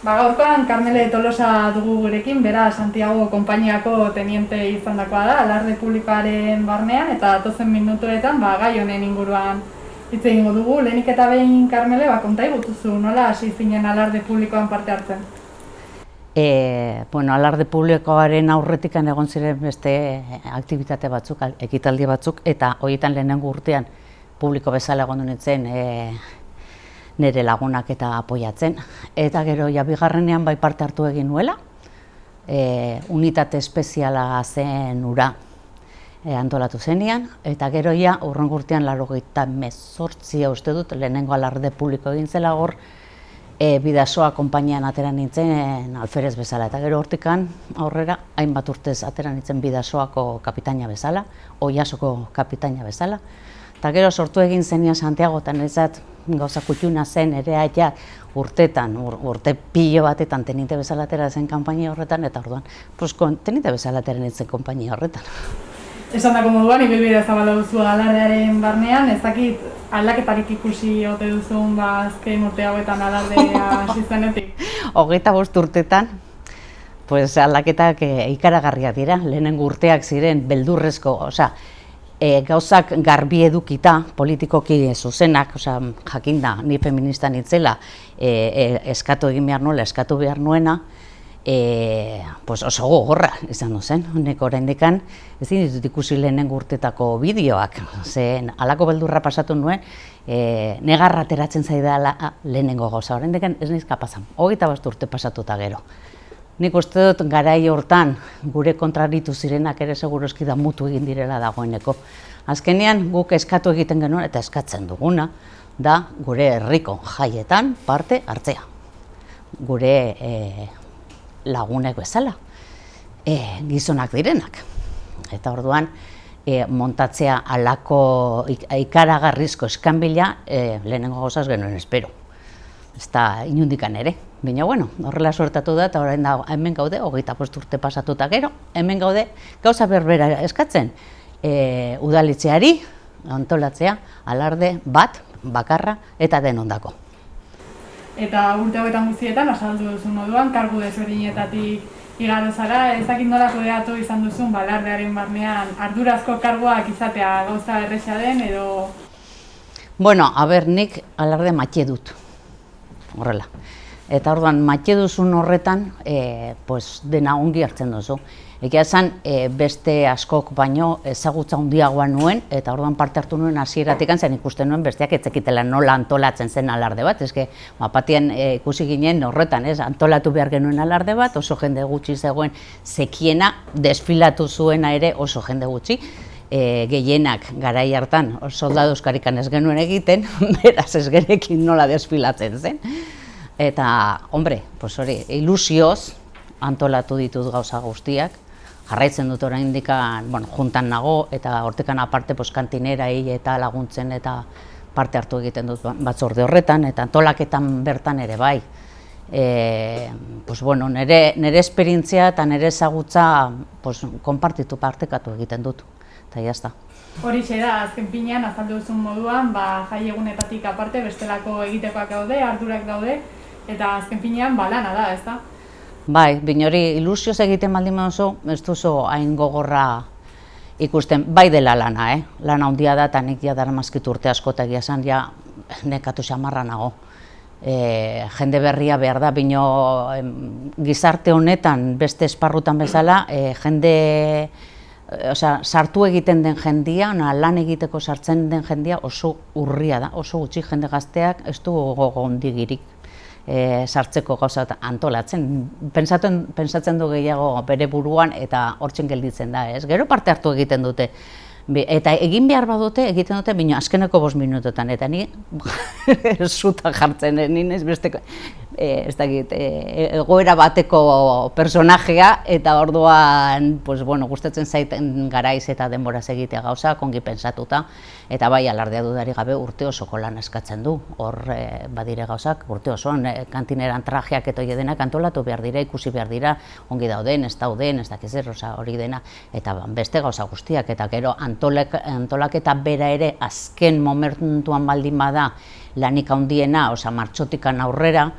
Gaurkoan Karmele Tolosa dugu gurekin, bera Santiago konpainiako teniente izandakoa da, alarde publikoaren barnean, eta datozen minutuetan gai honen inguruan hitz egingo dugu. Lehenik eta behin, Karmele, konta igutuzu, nola hasi zinen alarde publikoan parte hartzen? Alarde publikoaren aurretik egon ziren beste aktibitate batzuk, ekitaldi batzuk, eta horietan lehenengo urtean publiko bezala egon nintzen nire lagunak eta apoiatzen. Eta gero bigarrenean bai parte hartu egin nuela, unitate espeziala zen ura antolatu zenean, eta gero hurrengo urtean 98 uste dut, lehenengo alarde publiko egin zela hor, Bidasoa konpainian atera nintzen alferez bezala, eta gero hortikan aurrera hainbat urtez atera nintzen Bidasoako kapitaina bezala, Oiasoko kapitaina bezala, eta gero sortu egin zenian Santiagotan ezat gauza kutxuna zen ere aia urtetan, urte pilo batetan teniente bezala atera zen konpainia horretan, eta orduan, teniente bezala atera nintzen konpainia horretan. Esan dako moduan, ibilbide zabala duzu alardearen barnean, ez dakit aldaketarik ikusi ote duzun azken urte hauetan alardea hasi zenetik? 25 urtetan, aldaketak ikaragarriak dira, lehenengo urteak ziren beldurrezko, gauzak garbi edukita, politikoki zuzenak, jakinda, ni feminista nintzela, eskatu egin behar nuela, eskatu behar nuena, oso gogorra izan zen, honek oraindikan ezin ditut ikusi lehenengo urtetako bideoak, zen halako beldurra pasatu nuen, negarra ateratzen zaidala lehenengo gauza, oraindikan ez naiz kapazan, 25 urte pasatuta gero. Nik uste dut garai hortan gure kontraritu zirenak ere seguroski da mutu egin direla dagoeneko. Azkenean guk eskatu egiten genuen eta eskatzen duguna da gure herriko jaietan parte hartzea. Gure lagunek bezala, gizonak direnak. Eta orduan montatzea halako ikaragarrizko eskanbila lehenengo gauzaz genuen espero. Ez da inundikan ere. Baina, horrela sortatu da, eta orain da hemen gaude, 25 urte pasatuta gero, hemen gaude gauza berbera eskatzen, udaletxeari antolatzea alarde bat, bakarra eta denondako. Eta urte hauetan guztietan, azaldu duzun moduan, kargu desberdinetatik igaro zara, ez dakit nola kudeatu izan duzun alardearen barnean ardurazko karguak izatea gauza erresa den edo... Nik alarde matxe dut, horrela. Eta orduan, matxe duzun horretan, dena ongi hartzen duzu. Egia esan, beste askok baino ezagutza handiagoa nuen, eta orduan parte hartu nuen hasieratik zen ikusten nuen besteak ez zekitela nola antolatzen zen alarde bat. Batien ikusi ginen horretan, antolatu behar genuen alarde bat, oso jende gutxi zegoen zekiena, desfilatu zuena ere oso jende gutxi. Gehienak garai hartan soldaduzkarikan ez genuen egiten, beraz ez genekin nola desfilatzen zen. Eta, ilusioz antolatu ditut gauza guztiak, jarraitzen dut oraindikan, juntan nago, eta hortikan aparte kantinerai eta laguntzen eta parte hartu egiten dut batzorde horretan, eta antolaketan bertan ere bai. Nire esperientzia eta nire ezagutza konpartitu partekatu egiten dut, eta jazta. Horixe da, azken finean, azaldu duzun moduan, jai egunetatik aparte bestelako egitekoak daude, ardurak daude, eta azken finean lana da, ez da? Bai, hori ilusioz egiten baldin oso, ez duzu hain gogorra ikusten, bai dela lana, lana handia da, eta nik daramazkit urte asko eta egia esan nekatu xamarra nago. Jende berria behar da, bino gizarte honetan, beste esparrutan bezala, jende sartu egiten den jendia, lan egiteko sartzen den jendia oso urria da, oso gutxi jende gazteak ez du gogo hondigirik sartzeko gauza antolatzen. Pentsatzen du gehiago bere buruan eta hortzen gelditzen da, ez? Gero parte hartu egiten dute. Eta egin behar badute, egiten dute, bino azkeneko 5 minutotan, eta ni zuta jartzen, nien ez beste, egoera bateko personajea, eta orduan, gustatzen zaiten garaiz eta denboraz egitea gauza, kongi pensatuta, eta bai alardea dudari gabe urte osoko lan eskatzen du, hor badire gauzak, urte osoan, kantineran trajeak eta denak antolatu behar dira, ikusi behar dira, ongi dauden, ez dauden, ez dakizer, hori dena, eta beste gauza guztiak, eta gero antolaketa bera ere azken momentuan baldin bada lanik handiena, martxotikan aurrera,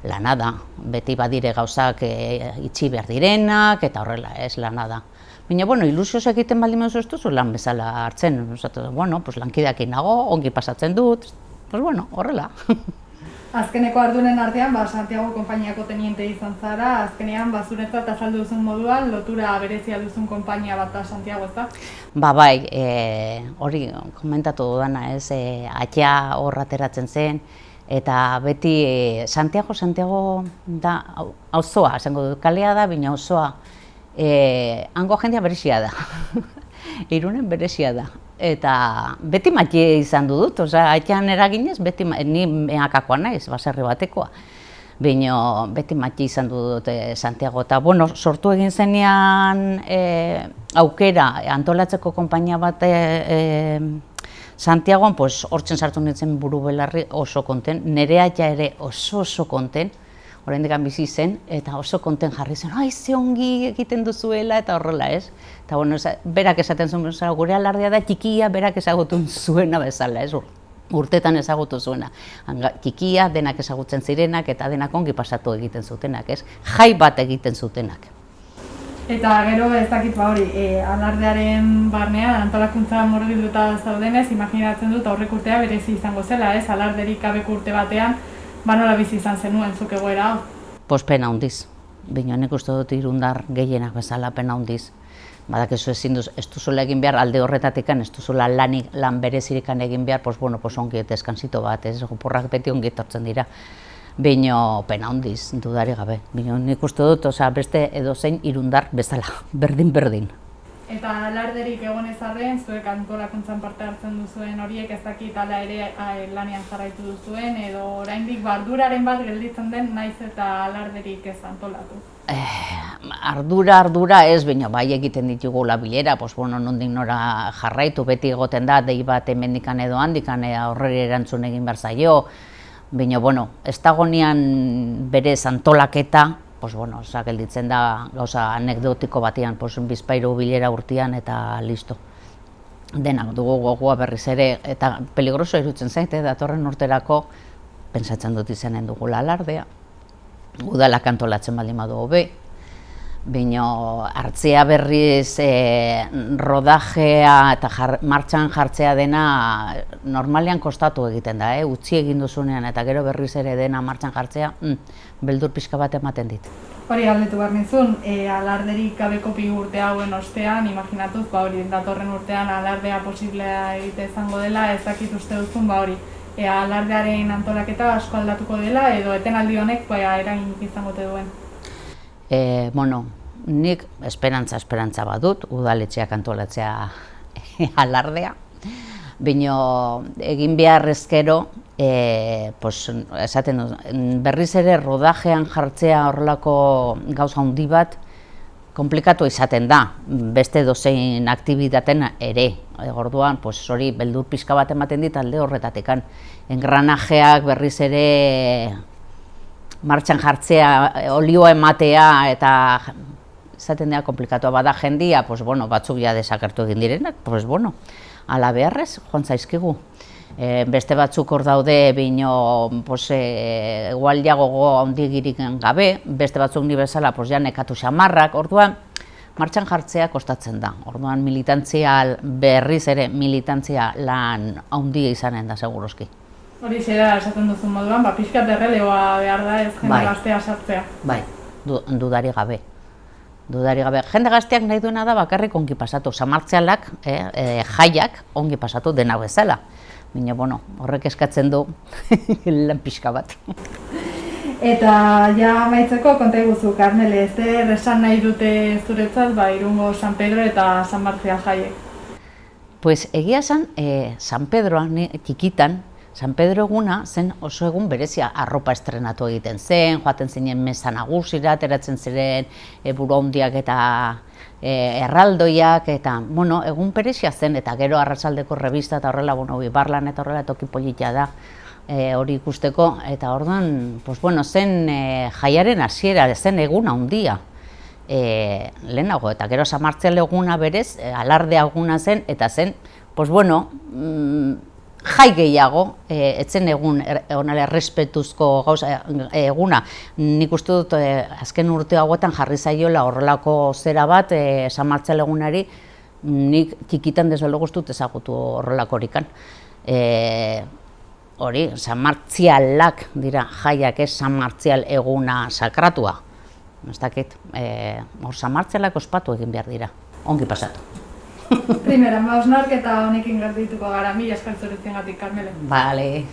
lana da, beti badire gauzak itxi behar direnak, eta horrela, ez lana da. Baina, bueno, ilusioz egiten baldin mazu ez duzu lan bezala hartzen, bueno, pues lankideakin nago, ongi pasatzen dut, pues bueno, horrela. Azkeneko arduren artean, Santiago konpainiako teniente izan zara, azkenean, zuretzat azaldu duzun moduan, lotura berezia duzun konpainia bat da Santiago, ez da? Bai, hori komentatu dudana, ez, atea hor ateratzen zen, eta beti Santiago da auzoa, esango dut, kalea da, baina auzoa, hango jendea berezia da, Irunen berezia da. Eta beti matie izan dut, aitean eraginez, beti ni meakakoa naiz, baserri batekoa. Baina beti matie izan dut Santiago. Eta, bueno, sortu egin zenean aukera antolatzeko konpainia bat Santiagoan, hortzen sartu nintzen buru belarri oso konten, nire aita ere oso konten, oraindik bizi zen, eta oso konten jarri zen, ze ongi egiten duzuela, eta horrela, ez? Eta, bueno, berak esaten zuen, gure alardea da txikia, berak ezagutu zuena bezala, ez? Urtetan ezagutu zuena. Txikia, denak ezagutzen zirenak, eta denak ongi pasatu egiten zutenak, ez? Jai bat egiten zutenak. Eta gero ez dakit hori, alardearen barnean, antolakuntza murgilduta zaudenez, imaginatzen dut aurrek urtea berezi izango zela, ez? Alarderik gabeko urte batean, nola bizi izan zenuen zuk egoera hau? Pena handiz. Baina nik uste dut Irundar gehienak bezala pena handiz. Badakizu ez duzula egin behar alde horretatik, ez duzula lan berezirikan egin behar, ongi eta eskansito bat, ez? Porrak beti ongi etortzen dira. Baina pena handiz, dudari gabe. Baina nik uste dut beste edozein Irundar bezala, berdin. Eta alarderik egon ezarren, zuek antolakuntzan parte hartzen duzuen horiek ez dakit ala ere lanean jarraitu duzuen, edo oraindik arduraren bat gelditzen den naiz eta alarderik ez antolatu? Ardura ez, baina bai egiten ditugu bilera, nondik nora jarraitu, beti egoten da, dei bat hemendikan edo handikan horreri erantzun egin behar zaio, baina, ez dagoenean berez antolaketa, gelditzen da gauza anekdotiko batean, bizpahiru bilera urtean eta listo. Denak dugu gogoa berriz ere, eta peligroso irutzen zaite, datorren urterako, pentsatzen dut izanen dugula alardea, udalak antolatzen baldin badu hobe, baina hartzea berriz rodajea eta martxan jartzea dena normalean kostatu egiten da, utzi egin duzunean eta gero berriz ere dena martxan jartzea, beldur pixka bat ematen dit. Hori galdetu behar nizun, alarderik gabeko bi urte hauen ostean, imaginatuz, hori datorren urtean alardea posiblea egite izango dela, ez dakit uste duzun, hori alardearen antolaketa asko aldatuko dela, edo etenaldi honek eragin izango te duen? Nik esperantza badut, udaletxeak antolatzea alardea, baina egin behar ezkero, esaten dut, berriz ere rodajean jartzea horrelako gauza handi bat, komplikatu izaten da, beste dozein aktibitaten ere. Orduan, hori beldur pixka bat ematen dit alde horretatekan. Engranajeak berriz ere martxan jartzea, olioa ematea eta izaten dira komplikatua bada jendia, batzuk ja desagertu egin direnak, ala beharrez, joan zaizkigu. Beste batzuk hor daude, bino, igual ja gogo handigirik gabe, beste batzuk ni bezala, ja nekatu xamarrak, orduan, martxan jartzea kostatzen da. Orduan, berriz ere militantzia lan handia izanen da, seguroski. Hori zera esaten duzun moduan, pixkat erreleboa behar da ez jende gaztea sartzea. Bai, dudari gabe. Jende gazteak nahi duena da bakarrik ongi pasatu, samartzialak, jaiak ongi pasatu dena bezala. Baina, horrek eskatzen du lan pixka bat. Eta ja amaitzeko konta iguzu, Karmele, zer esan nahi dute zuretzat, Irungo San Pedro eta San Martzial jaiek? Egia esan, San Pedroan txikitan, San Pedro eguna zen oso egun berezia, arropa estrenatu egiten zen, joaten zinen mesa nagusira, ateratzen ziren buru handiak eta erraldoiak, eta egun berezia zen, eta gero arratsaldeko revista eta horrela, Ibarlan eta horrela toki polita da hori ikusteko, eta orduan, zen jaiaren hasiera, zen egun handia lehenago, eta gero San Martzial eguna berez, alardea eguna zen, eta zen, jai gehiago, etzen egun onale errespetuzko gauza eguna. Nik uste dut azken urte hauetan jarri zaiola horrelako zera bat, San Martzial egunari, nik txikitan desbelo guztut ezagutu horrelakorikan. Hori, San Martzialak dira jaiak, ez San Martzial eguna sakratua. Ez dakit, San Martzialak ospatu egin behar dira, ongi pasatu. Primera, hausnarketa honekin gardituko gara, mila esker zuretzengatik, Karmele. Bale.